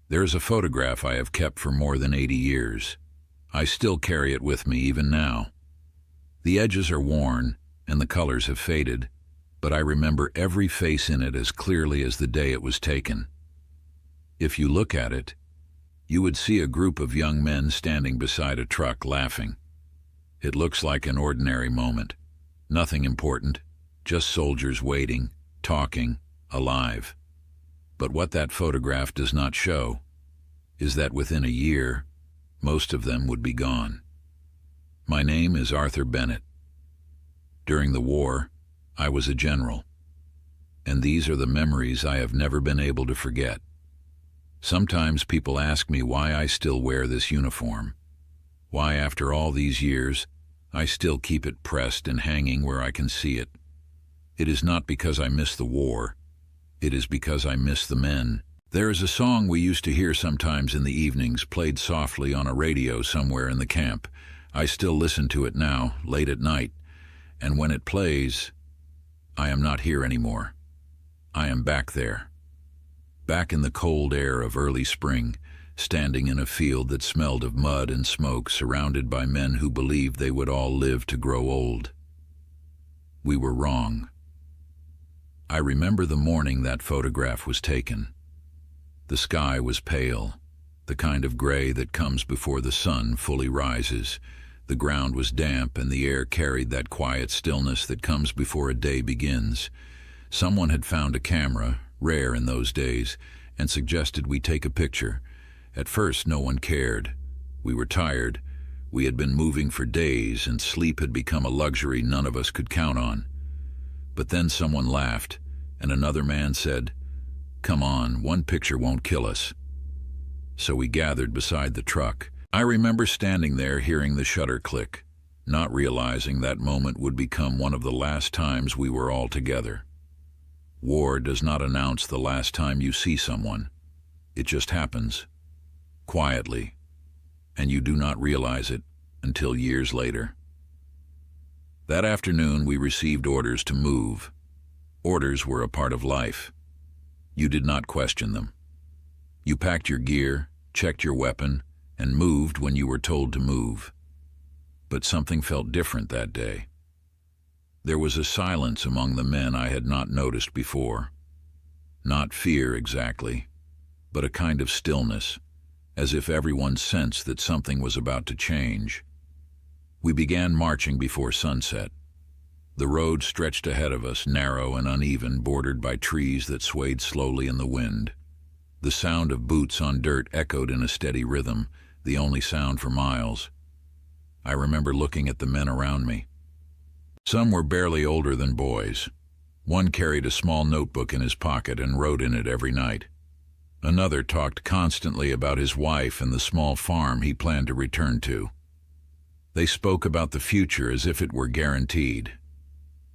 There is a photograph I have kept for more than 80 years. I still carry it with me even now. The edges are worn and the colors have faded, but I remember every face in it as clearly as the day it was taken. If you look at it, you would see a group of young men standing beside a truck laughing. It looks like an ordinary moment. Nothing important, just soldiers waiting, talking, alive. But what that photograph does not show is that within a year, most of them would be gone. My name is Arthur Bennett. During the war, I was a general, and these are the memories I have never been able to forget. Sometimes people ask me why I still wear this uniform, why after all these years, I still keep it pressed and hanging where I can see it. It is not because I miss the war. It is because I miss the men. There is a song we used to hear sometimes in the evenings, played softly on a radio somewhere in the camp. I still listen to it now, late at night, and when it plays, I am not here anymore. I am back there. Back in the cold air of early spring, standing in a field that smelled of mud and smoke, surrounded by men who believed they would all live to grow old. We were wrong. I remember the morning that photograph was taken. The sky was pale, the kind of gray that comes before the sun fully rises. The ground was damp and the air carried that quiet stillness that comes before a day begins. Someone had found a camera, rare in those days, and suggested we take a picture. At first, no one cared. We were tired. We had been moving for days, and sleep had become a luxury none of us could count on. But then someone laughed, and another man said, "Come on, one picture won't kill us." So we gathered beside the truck. I remember standing there hearing the shutter click, not realizing that moment would become one of the last times we were all together. War does not announce the last time you see someone. It just happens, quietly, and you do not realize it until years later. That afternoon we received orders to move. Orders were a part of life. You did not question them. You packed your gear, checked your weapon, and moved when you were told to move. But something felt different that day. There was a silence among the men I had not noticed before. Not fear exactly, but a kind of stillness, as if everyone sensed that something was about to change. We began marching before sunset. The road stretched ahead of us, narrow and uneven, bordered by trees that swayed slowly in the wind. The sound of boots on dirt echoed in a steady rhythm, the only sound for miles. I remember looking at the men around me. Some were barely older than boys. One carried a small notebook in his pocket and wrote in it every night. Another talked constantly about his wife and the small farm he planned to return to. They spoke about the future as if it were guaranteed.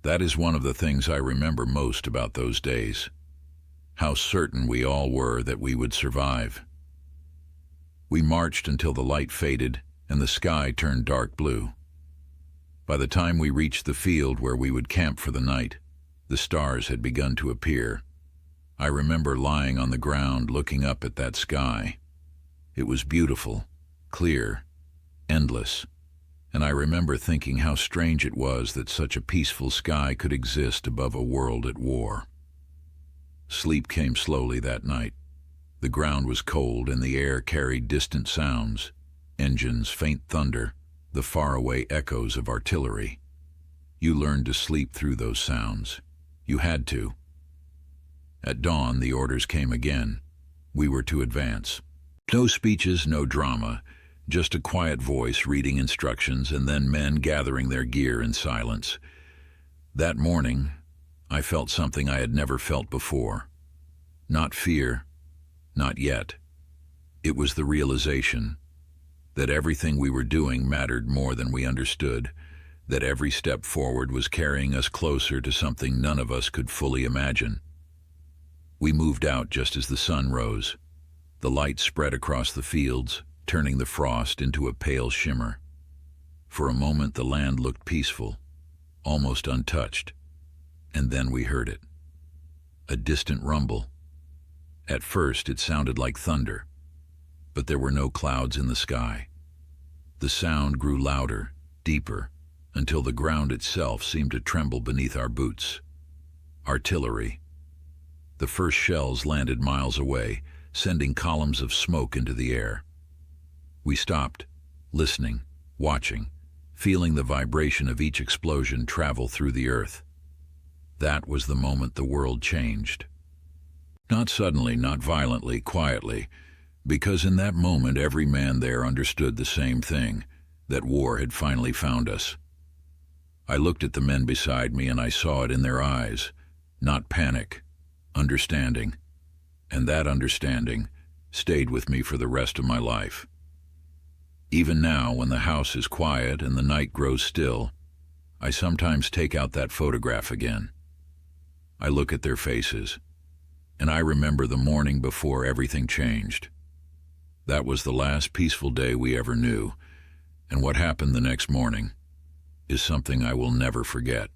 That is one of the things I remember most about those days. How certain we all were that we would survive. We marched until the light faded and the sky turned dark blue. By the time we reached the field where we would camp for the night, the stars had begun to appear. I remember lying on the ground looking up at that sky. It was beautiful, clear, endless, and I remember thinking how strange it was that such a peaceful sky could exist above a world at war. Sleep came slowly that night. The ground was cold and the air carried distant sounds, engines, faint thunder, the faraway echoes of artillery. You learned to sleep through those sounds. You had to. At dawn, the orders came again. We were to advance. No speeches, no drama, just a quiet voice reading instructions and then men gathering their gear in silence. That morning, I felt something I had never felt before. Not fear, not yet. It was the realization that everything we were doing mattered more than we understood, that every step forward was carrying us closer to something none of us could fully imagine. We moved out just as the sun rose. The light spread across the fields, turning the frost into a pale shimmer. For a moment the land looked peaceful, almost untouched, and then we heard it. A distant rumble. At first it sounded like thunder, but there were no clouds in the sky. The sound grew louder, deeper, until the ground itself seemed to tremble beneath our boots. Artillery. The first shells landed miles away, sending columns of smoke into the air. We stopped, listening, watching, feeling the vibration of each explosion travel through the earth. That was the moment the world changed. Not suddenly, not violently, quietly, because in that moment every man there understood the same thing, that war had finally found us. I looked at the men beside me and I saw it in their eyes, not panic, understanding, and that understanding stayed with me for the rest of my life. Even now, when the house is quiet and the night grows still, I sometimes take out that photograph again. I look at their faces, and I remember the morning before everything changed. That was the last peaceful day we ever knew, and what happened the next morning is something I will never forget.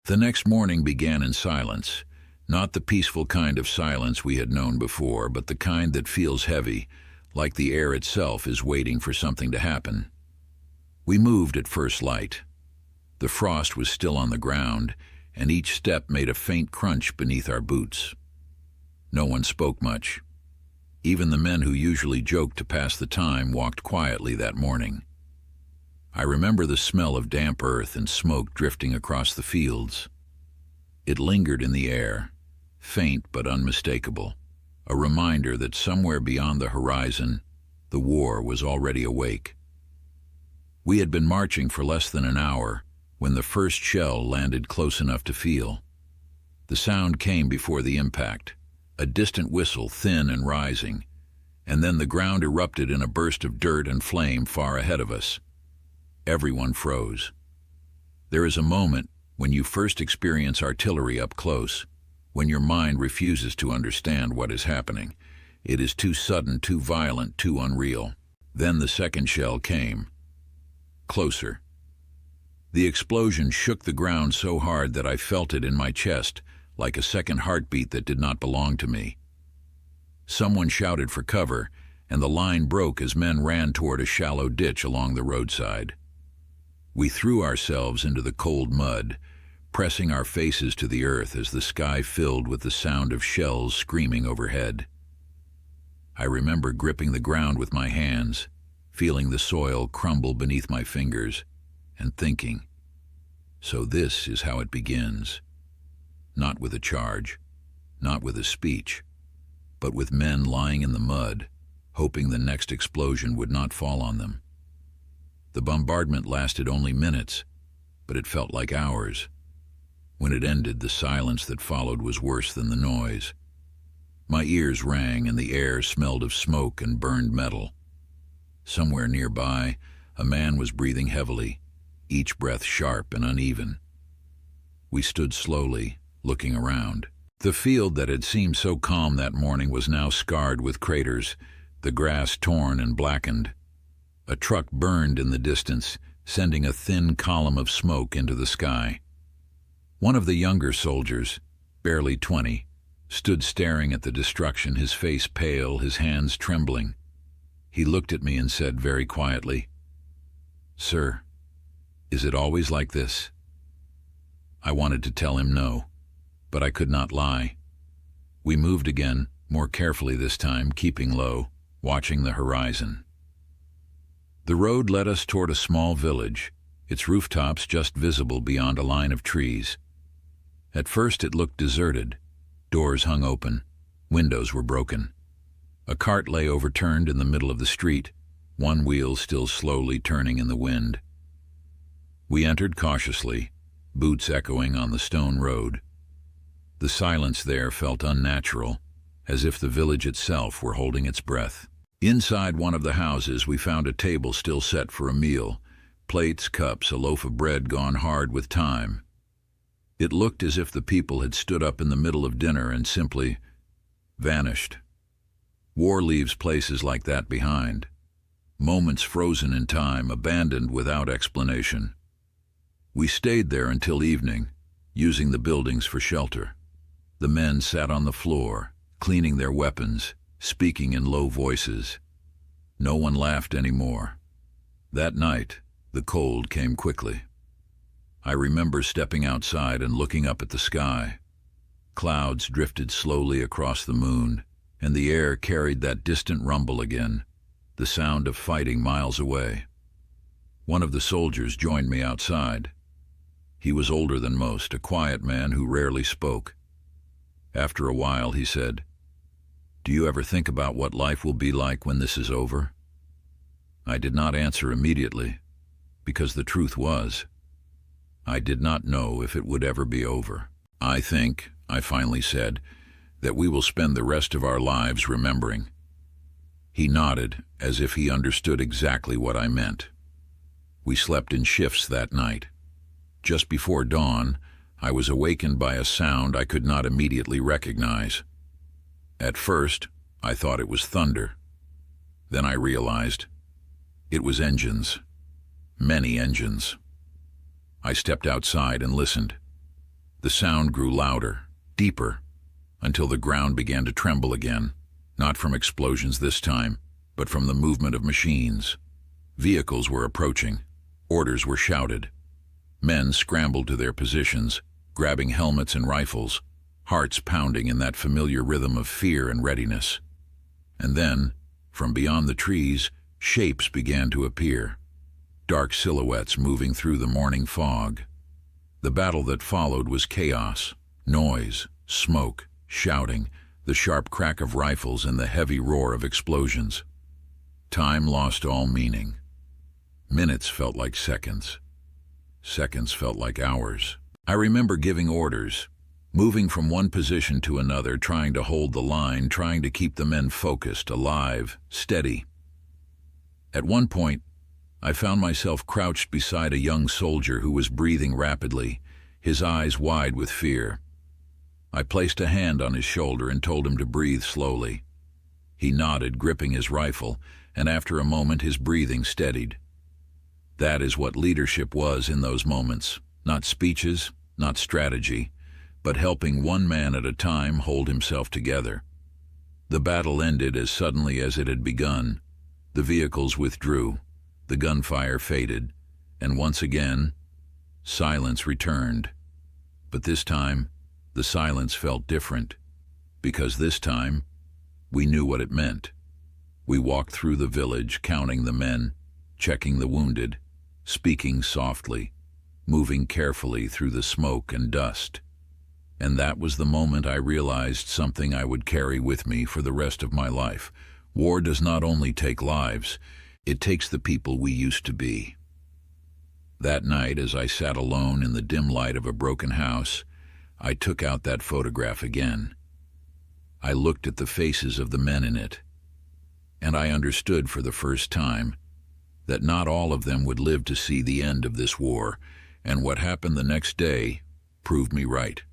The next morning began in silence, not the peaceful kind of silence we had known before, but the kind that feels heavy, like the air itself is waiting for something to happen. We moved at first light. The frost was still on the ground, and each step made a faint crunch beneath our boots. No one spoke much. Even the men who usually joked to pass the time walked quietly that morning. I remember the smell of damp earth and smoke drifting across the fields. It lingered in the air, faint but unmistakable, a reminder that somewhere beyond the horizon, the war was already awake. We had been marching for less than an hour when the first shell landed close enough to feel. The sound came before the impact, a distant whistle, thin and rising, and then the ground erupted in a burst of dirt and flame far ahead of us. Everyone froze. There is a moment when you first experience artillery up close, when your mind refuses to understand what is happening. It is too sudden, too violent, too unreal. Then the second shell came. Closer. The explosion shook the ground so hard that I felt it in my chest, like a second heartbeat that did not belong to me. Someone shouted for cover, and the line broke as men ran toward a shallow ditch along the roadside. We threw ourselves into the cold mud, pressing our faces to the earth as the sky filled with the sound of shells screaming overhead. I remember gripping the ground with my hands, feeling the soil crumble beneath my fingers, and thinking, so this is how it begins. Not with a charge, not with a speech, but with men lying in the mud, hoping the next explosion would not fall on them. The bombardment lasted only minutes, but it felt like hours. When it ended, the silence that followed was worse than the noise. My ears rang and the air smelled of smoke and burned metal. Somewhere nearby, a man was breathing heavily, each breath sharp and uneven. We stood slowly, looking around. The field that had seemed so calm that morning was now scarred with craters, the grass torn and blackened. A truck burned in the distance, sending a thin column of smoke into the sky. One of the younger soldiers, barely 20, stood staring at the destruction, his face pale, his hands trembling. He looked at me and said very quietly, "Sir, is it always like this?" I wanted to tell him no, but I could not lie. We moved again, more carefully this time, keeping low, watching the horizon. The road led us toward a small village, its rooftops just visible beyond a line of trees. At first it looked deserted. Doors hung open, windows were broken. A cart lay overturned in the middle of the street, one wheel still slowly turning in the wind. We entered cautiously, boots echoing on the stone road. The silence there felt unnatural, as if the village itself were holding its breath. Inside one of the houses we found a table still set for a meal, plates, cups, a loaf of bread gone hard with time. It looked as if the people had stood up in the middle of dinner and simply vanished. War leaves places like that behind. Moments frozen in time, abandoned without explanation. We stayed there until evening, using the buildings for shelter. The men sat on the floor, cleaning their weapons, speaking in low voices. No one laughed anymore. That night, the cold came quickly. I remember stepping outside and looking up at the sky. Clouds drifted slowly across the moon, and the air carried that distant rumble again, the sound of fighting miles away. One of the soldiers joined me outside. He was older than most, a quiet man who rarely spoke. After a while, he said, "Do you ever think about what life will be like when this is over?" I did not answer immediately, because the truth was, I did not know if it would ever be over. "I think," I finally said, "that we will spend the rest of our lives remembering." He nodded, as if he understood exactly what I meant. We slept in shifts that night. Just before dawn, I was awakened by a sound I could not immediately recognize. At first, I thought it was thunder. Then I realized it was engines. Many engines. I stepped outside and listened. The sound grew louder, deeper, until the ground began to tremble again, not from explosions this time, but from the movement of machines. Vehicles were approaching. Orders were shouted. Men scrambled to their positions, grabbing helmets and rifles, hearts pounding in that familiar rhythm of fear and readiness. And then, from beyond the trees, shapes began to appear, dark silhouettes moving through the morning fog. The battle that followed was chaos, noise, smoke, shouting, the sharp crack of rifles and the heavy roar of explosions. Time lost all meaning. Minutes felt like seconds. Seconds felt like hours. I remember giving orders, moving from one position to another, trying to hold the line, trying to keep the men focused, alive, steady. At one point, I found myself crouched beside a young soldier who was breathing rapidly, his eyes wide with fear. I placed a hand on his shoulder and told him to breathe slowly. He nodded, gripping his rifle, and after a moment his breathing steadied. That is what leadership was in those moments. Not speeches, not strategy, but helping one man at a time hold himself together. The battle ended as suddenly as it had begun. The vehicles withdrew, the gunfire faded, and once again, silence returned. But this time, the silence felt different, because this time, we knew what it meant. We walked through the village, counting the men, checking the wounded, speaking softly, moving carefully through the smoke and dust. And that was the moment I realized something I would carry with me for the rest of my life. War does not only take lives, it takes the people we used to be. That night, as I sat alone in the dim light of a broken house, I took out that photograph again. I looked at the faces of the men in it, and I understood for the first time that not all of them would live to see the end of this war, and what happened the next day proved me right.